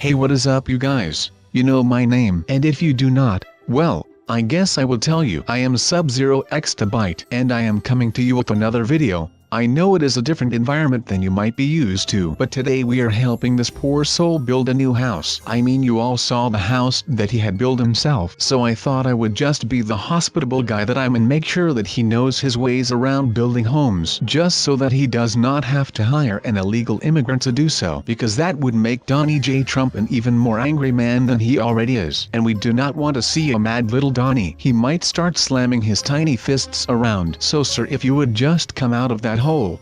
Hey, what is up you guys? You know my name, and if you do not, well, I guess I will tell you. I am SubZero Exabyte, and I am coming to you with another video. I know it is a different environment than you might be used to, but today we are helping this poor soul build a new house. I mean, you all saw the house that he had built himself, so I thought I would just be the hospitable guy that I'm and make sure that he knows his ways around building homes, just so that he does not have to hire an illegal immigrant to do so, because that would make Donnie J. Trump an even more angry man than he already is, and we do not want to see a mad little Donnie. He might start slamming his tiny fists around. So sir, if you would just come out of that hole.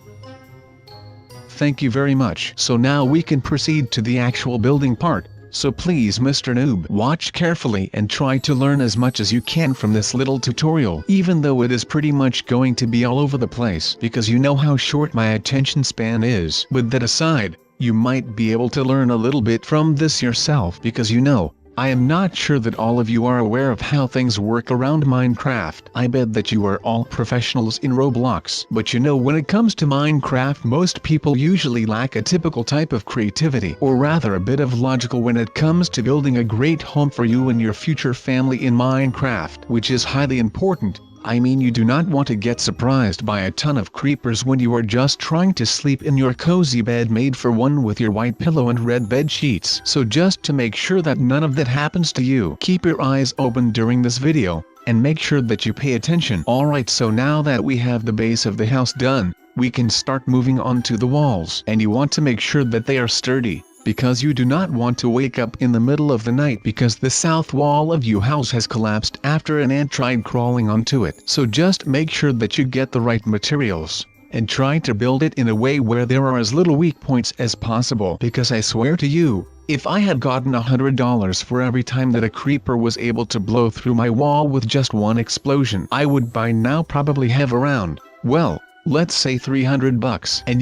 Thank you very much. So now we can proceed to the actual building part. So please Mr. Noob, watch carefully and try to learn as much as you can from this little tutorial, even though it is pretty much going to be all over the place, because you know how short my attention span is. With that aside, you might be able to learn a little bit from this yourself, because you know, I am not sure that all of you are aware of how things work around Minecraft. I bet that you are all professionals in Roblox. But you know, when it comes to Minecraft, most people usually lack a typical type of creativity, or rather a bit of logical when it comes to building a great home for you and your future family in Minecraft, which is highly important. I mean, you do not want to get surprised by a ton of creepers when you are just trying to sleep in your cozy bed made for one with your white pillow and red bed sheets. So just to make sure that none of that happens to you, keep your eyes open during this video, and make sure that you pay attention. Alright, so now that we have the base of the house done, we can start moving on to the walls. And you want to make sure that they are sturdy, because you do not want to wake up in the middle of the night because the south wall of your house has collapsed after an ant tried crawling onto it. So just make sure that you get the right materials, and try to build it in a way where there are as little weak points as possible, because I swear to you, if I had gotten $100 for every time that a creeper was able to blow through my wall with just one explosion, I would by now probably have around, well, let's say $300, and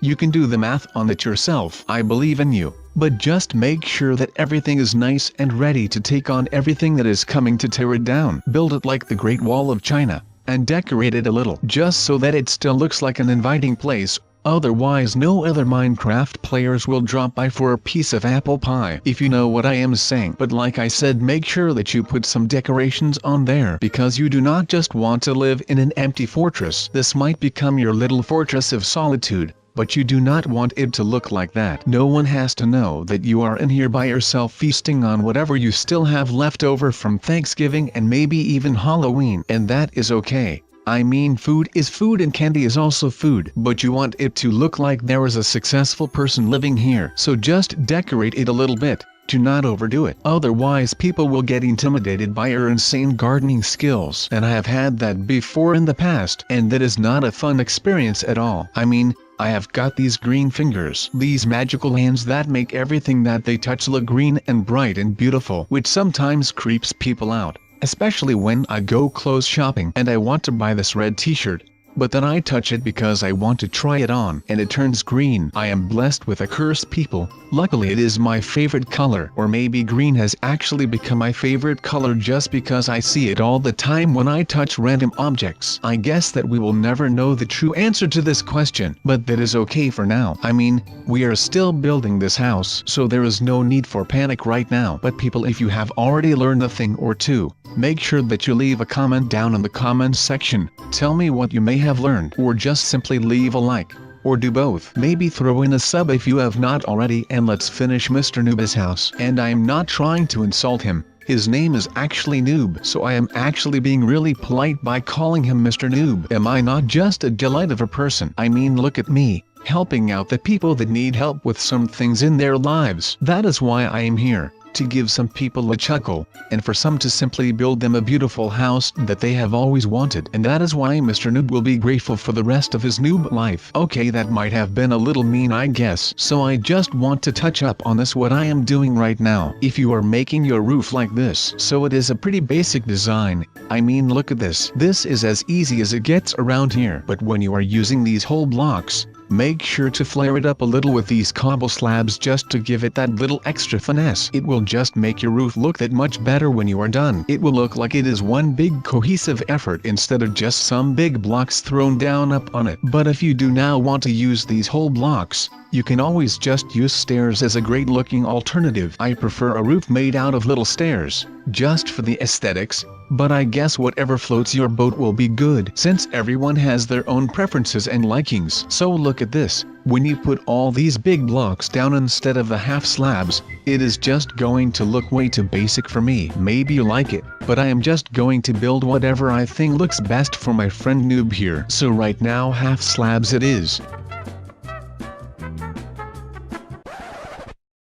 you can do the math on it yourself. I believe in you, but just make sure that everything is nice and ready to take on everything that is coming to tear it down. Build it like the Great Wall of China, and decorate it a little, just so that it still looks like an inviting place. Otherwise no other Minecraft players will drop by for a piece of apple pie, if you know what I am saying. But like I said, make sure that you put some decorations on there, because you do not just want to live in an empty fortress. This might become your little fortress of solitude, but you do not want it to look like that. No one has to know that you are in here by yourself feasting on whatever you still have left over from Thanksgiving and maybe even Halloween, and that is okay. I mean, food is food and candy is also food, but you want it to look like there is a successful person living here. So just decorate it a little bit. Do not overdo it. Otherwise people will get intimidated by your insane gardening skills. And I have had that before in the past, and that is not a fun experience at all. I mean, I have got these green fingers, these magical hands that make everything that they touch look green and bright and beautiful, which sometimes creeps people out. Especially when I go clothes shopping and I want to buy this red t-shirt, but then I touch it because I want to try it on, and it turns green. I am blessed with a curse, people. Luckily it is my favorite color, or maybe green has actually become my favorite color just because I see it all the time when I touch random objects. I guess that we will never know the true answer to this question, but that is okay for now. I mean, we are still building this house, so there is no need for panic right now. But people, if you have already learned a thing or two, make sure that you leave a comment down in the comments section. Tell me what you may have learned, or just simply leave a like, or do both. Maybe throw in a sub if you have not already, and let's finish Mr. Noob's house. And I am not trying to insult him. His name is actually Noob, so I am actually being really polite by calling him Mr. Noob. Am I not just a delight of a person? I mean, look at me, helping out the people that need help with some things in their lives. That is why I am here, to give some people a chuckle, and for some to simply build them a beautiful house that they have always wanted. And that is why Mr. Noob will be grateful for the rest of his noob life. Okay, that might have been a little mean, I guess, so I just want to touch up on this what I am doing right now. If you are making your roof like this, so it is a pretty basic design. I mean, look at this. This is as easy as it gets around here. But when you are using these whole blocks, make sure to flare it up a little with these cobble slabs just to give it that little extra finesse. It will just make your roof look that much better when you are done. It will look like it is one big cohesive effort instead of just some big blocks thrown down up on it. But if you do now want to use these whole blocks, you can always just use stairs as a great looking alternative. I prefer a roof made out of little stairs, just for the aesthetics, but I guess whatever floats your boat will be good since everyone has their own preferences and likings. So look at this, when you put all these big blocks down instead of the half slabs, it is just going to look way too basic for me. Maybe you like it, but I am just going to build whatever I think looks best for my friend Noob here. So right now half slabs it is.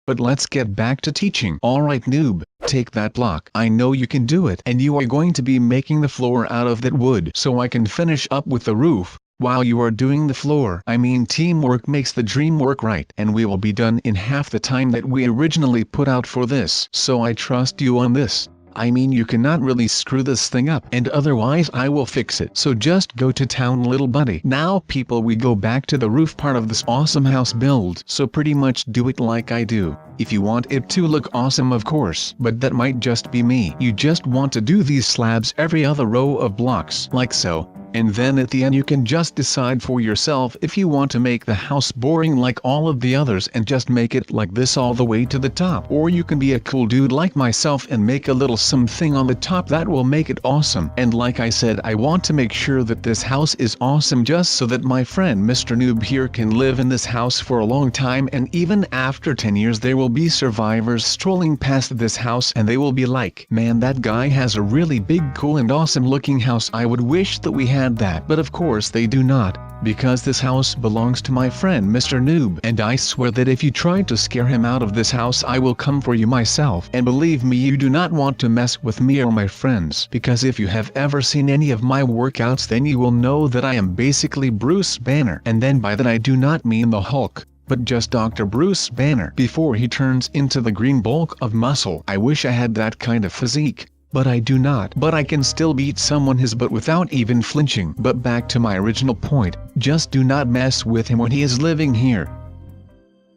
But let's get back to teaching. Alright Noob, take that block. I know you can do it. And you are going to be making the floor out of that wood so I can finish up with the roof. While you are doing the floor, I mean teamwork makes the dream work, right? And we will be done in half the time that we originally put out for this. So I trust you on this. I mean you cannot really screw this thing up, and otherwise I will fix it. So just go to town little buddy. Now people, we go back to the roof part of this awesome house build. So pretty much do it like I do. If you want it to look awesome of course, but that might just be me. You just want to do these slabs every other row of blocks, like so. And then at the end you can just decide for yourself if you want to make the house boring like all of the others and just make it like this all the way to the top. Or you can be a cool dude like myself and make a little something on the top that will make it awesome. And like I said, I want to make sure that this house is awesome just so that my friend Mr. Noob here can live in this house for a long time, and even after 10 years there will be survivors strolling past this house and they will be like, man, that guy has a really big, cool and awesome looking house. I would wish that we had that, but of course they do not, because this house belongs to my friend Mr. Noob, and I swear that if you try to scare him out of this house I will come for you myself. And believe me, you do not want to mess with me or my friends, because if you have ever seen any of my workouts then you will know that I am basically Bruce Banner, and then by that I do not mean the Hulk, but just Dr. Bruce Banner before he turns into the green bulk of muscle. I wish I had that kind of physique, but I do not. But I can still beat someone his butt without even flinching. But back to my original point, just do not mess with him when he is living here.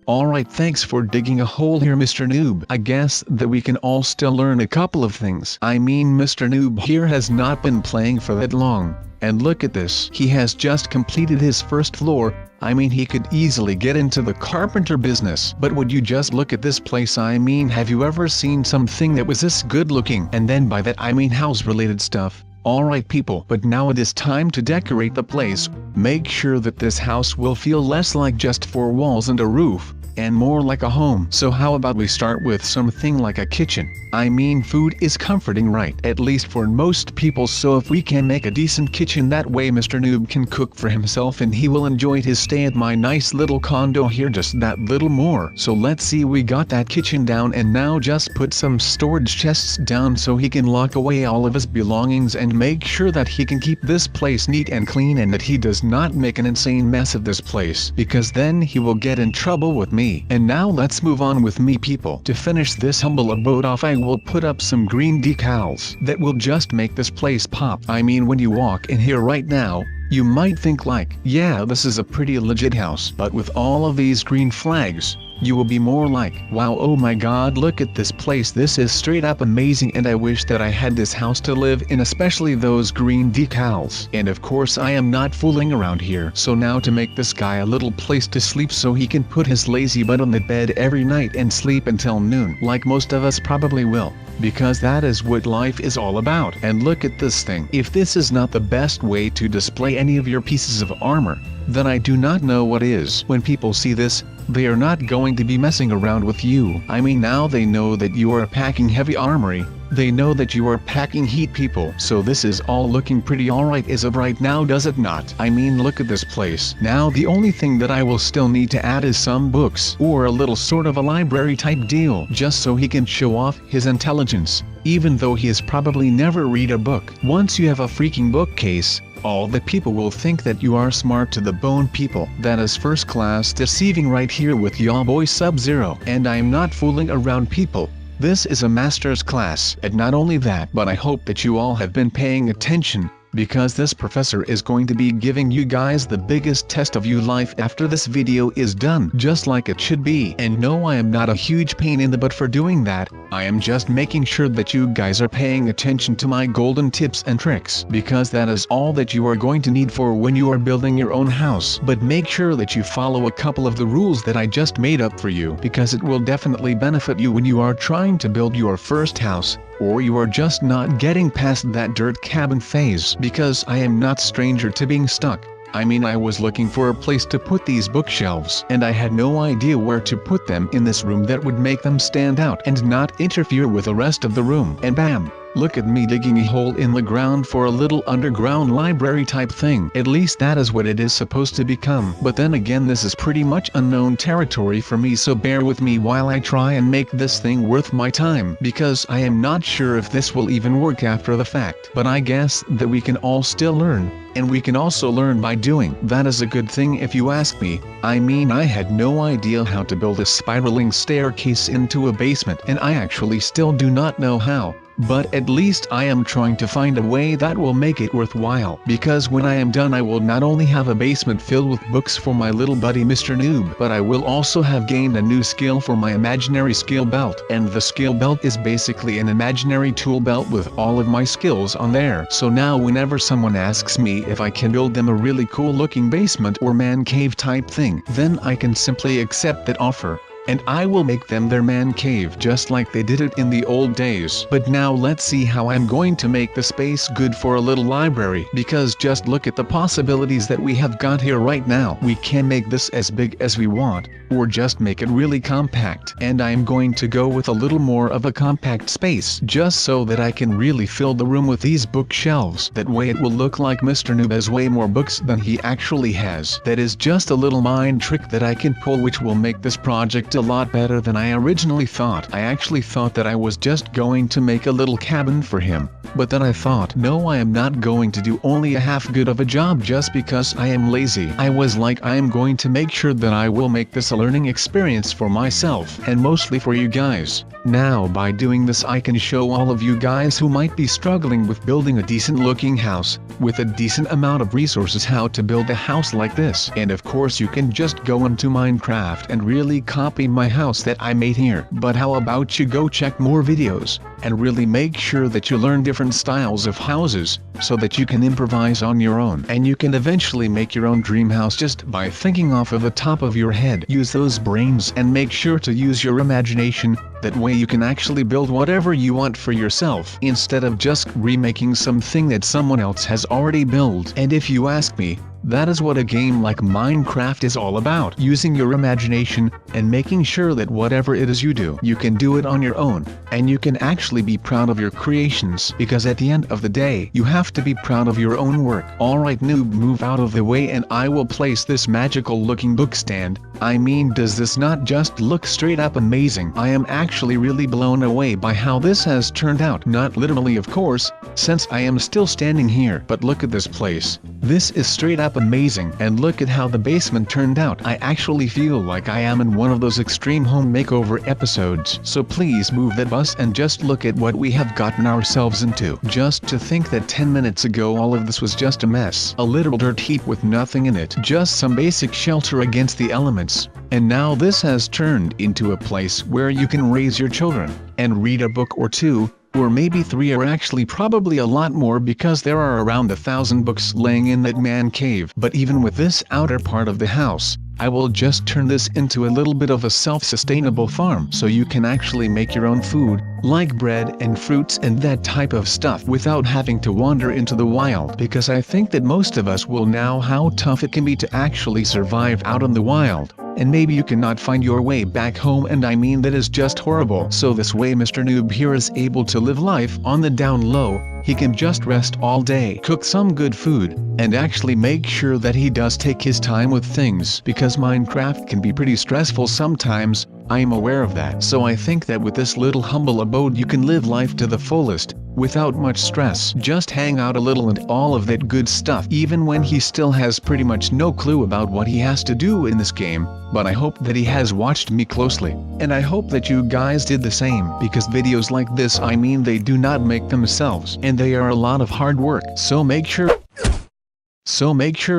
Alright, thanks for digging a hole here Mr. Noob. I guess that we can all still learn a couple of things. I mean Mr. Noob here has not been playing for that long. And look at this, he has just completed his first floor. I mean he could easily get into the carpenter business. But would you just look at this place? I mean, have you ever seen something that was this good looking? And then by that I mean house related stuff. Alright people, but now it is time to decorate the place. Make sure that this house will feel less like just four walls and a roof, and more like a home. So how about we start with something like a kitchen? I mean food is comforting, right? At least for most people, so if we can make a decent kitchen, that way Mr. Noob can cook for himself and he will enjoy his stay at my nice little condo here just that little more. So let's see, we got that kitchen down, and now just put some storage chests down so he can lock away all of his belongings and make sure that he can keep this place neat and clean, and that he does not make an insane mess of this place, because then he will get in trouble with me. And now let's move on with me people. To finish this humble abode off, I will put up some green decals that will just make this place pop. I mean, when you walk in here right now, you might think like, yeah, this is a pretty legit house, but with all of these green flags, you will be more like, wow, oh my god, look at this place, this is straight up amazing, and I wish that I had this house to live in, especially those green decals. And of course I am not fooling around here. So now to make this guy a little place to sleep so he can put his lazy butt on the bed every night and sleep until noon, like most of us probably will, because that is what life is all about. And look at this thing. If this is not the best way to display any of your pieces of armor, then I do not know what is. When people see this, they are not going to be messing around with you. I mean, now they know that you are packing heavy armory. They know that you are packing heat people. So this is all looking pretty alright as of right now, does it not? I mean, look at this place. Now the only thing that I will still need to add is some books, or a little sort of a library type deal, just so he can show off his intelligence, even though he has probably never read a book. Once you have a freaking bookcase, all the people will think that you are smart to the bone people. That is first class deceiving right here with y'all boy SubZero. And I'm not fooling around people. This is a master's class. And not only that, but I hope that you all have been paying attention, because this professor is going to be giving you guys the biggest test of your life after this video is done, just like it should be. And no, I am not a huge pain in the butt for doing that. I am just making sure that you guys are paying attention to my golden tips and tricks, because that is all that you are going to need for when you are building your own house. But make sure that you follow a couple of the rules that I just made up for you, because it will definitely benefit you when you are trying to build your first house, or you are just not getting past that dirt cabin phase. Because I am not stranger to being stuck. I was looking for a place to put these bookshelves, and I had no idea where to put them in this room that would make them stand out and not interfere with the rest of the room. And bam! Look at me digging a hole in the ground for a little underground library type thing. At least that is what it is supposed to become. But then again, this is pretty much unknown territory for me, so bear with me while I try and make this thing worth my time, because I am not sure if this will even work after the fact. But I guess that we can all still learn, and we can also learn by doing. That is a good thing if you ask me. I had no idea how to build a spiraling staircase into a basement, and I actually still do not know how. But at least I am trying to find a way that will make it worthwhile, because when I am done I will not only have a basement filled with books for my little buddy Mr. Noob, but I will also have gained a new skill for my imaginary skill belt. And the skill belt is basically an imaginary tool belt with all of my skills on there. So now whenever someone asks me if I can build them a really cool looking basement or man cave type thing, then I can simply accept that offer, and I will make them their man cave just like they did it in the old days. But now let's see how I'm going to make the space good for a little library, because just look at the possibilities that we have got here right now. We can make this as big as we want, or just make it really compact. And I'm going to go with a little more of a compact space, just so that I can really fill the room with these bookshelves. That way it will look like Mr. Noob has way more books than he actually has. That is just a little mind trick that I can pull, which will make this project a lot better than I originally thought. I actually thought that I was just going to make a little cabin for him, but then I thought, no, I am not going to do only a half good of a job just because I am lazy. I was like, I am going to make sure that I will make this a learning experience for myself, and mostly for you guys. Now by doing this I can show all of you guys who might be struggling with building a decent looking house, with a decent amount of resources, how to build a house like this. And of course you can just go into Minecraft and really copy my house that I made here. But how about you go check more videos, and really make sure that you learn different styles of houses, so that you can improvise on your own. And you can eventually make your own dream house just by thinking off of the top of your head. Use those brains and make sure to use your imagination. That way you can actually build whatever you want for yourself, instead of just remaking something that someone else has already built. And if you ask me, that is what a game like Minecraft is all about. Using your imagination, and making sure that whatever it is you do, you can do it on your own, and you can actually be proud of your creations, because at the end of the day, you have to be proud of your own work. Alright Noob, move out of the way and I will place this magical looking book stand. Does this not just look straight up amazing? I am actually really blown away by how this has turned out. Not literally of course, since I am still standing here, but look at this place. This is straight up amazing, and look at how the basement turned out. I actually feel like I am in one of those extreme home makeover episodes. So please move that bus and just look at what we have gotten ourselves into. Just to think that 10 minutes ago all of this was just a mess. A literal dirt heap with nothing in it. Just some basic shelter against the elements. And now this has turned into a place where you can raise your children, and read a book or two, or maybe 3, or actually probably a lot more, because there are around 1,000 books laying in that man cave. But even with this outer part of the house, I will just turn this into a little bit of a self-sustainable farm, so you can actually make your own food, like bread and fruits and that type of stuff, without having to wander into the wild. Because I think that most of us will know how tough it can be to actually survive out in the wild. And maybe you cannot find your way back home, and that is just horrible. So this way Mr. Noob here is able to live life on the down low. He can just rest all day, cook some good food, and actually make sure that he does take his time with things, because Minecraft can be pretty stressful sometimes. I am aware of that. So I think that with this little humble abode you can live life to the fullest, without much stress. Just hang out a little and all of that good stuff, even when he still has pretty much no clue about what he has to do in this game. But I hope that he has watched me closely, and I hope that you guys did the same, because videos like this, I mean, they do not make themselves, and they are a lot of hard work. So make sure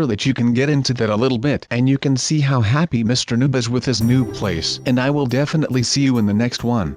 that you can get into that a little bit, and you can see how happy Mr. Noob is with his new place. And I will definitely see you in the next one.